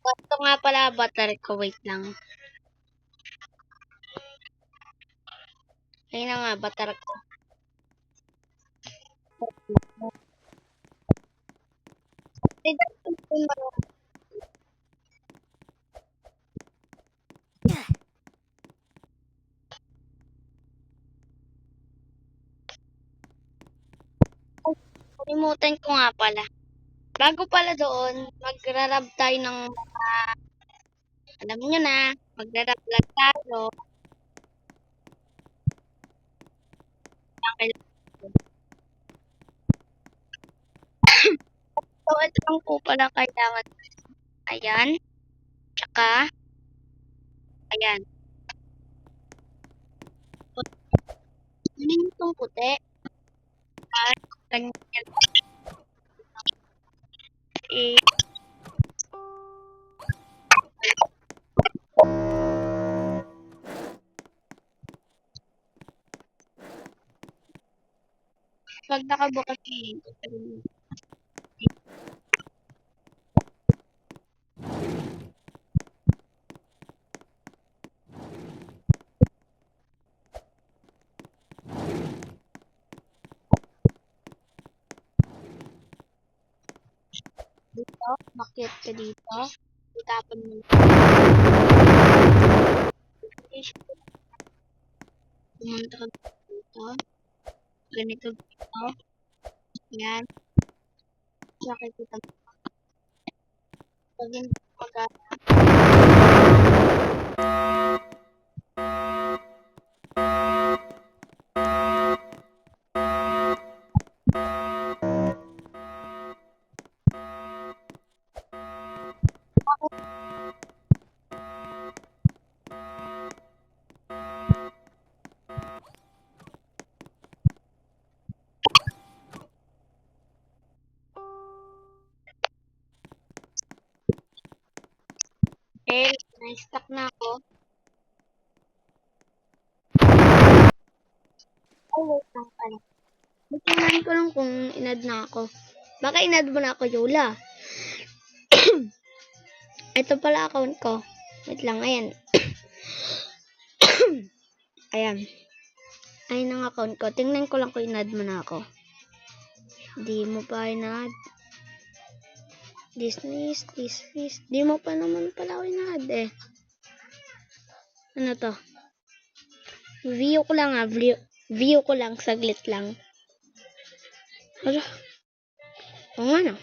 Ito nga pala battery ko. Wait lang. Ayun na nga, battery ko. Kalimutan ko nga pala. Bago pala doon, magra-rub tayo ng alam nyo na, magra-rub lang tayo. So, ito lang po pala kailangan. Ayan. Tsaka, ayan. Kunin itong puti. At, ganyan. Pag nakabukas dito, dito, bakit ka dito, itapon mo. Pumunta ka dito, ganito dito, yan, nakikita mo. Pag hindi magana, na-stuck na ako. Ay, wait lang pala. Tingnan ko lang kung inad na ako. Baka inad mo na ako, Yola. Ito pala account ko. Wait lang, ayan. Ayan. Ayan ang account ko. Tingnan ko lang kung inad mo na ako. Di mo pa inad. Dismiss. Di mo pa naman pala ako inad eh. Ano to? View ko lang ah. View ko lang. Saglit lang. Ano? Oo nga no.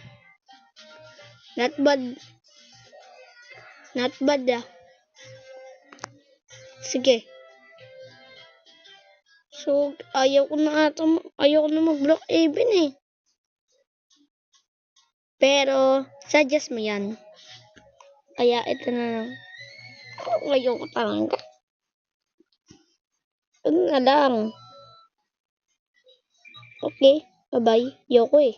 Not bad ah. Sige. So, ayaw ko na mag-block even eh. Pero, suggest mo yan. Kaya, ito na lang. Ngayon ko talaga. Ano na lang. Okay, bye-bye. Yoko eh.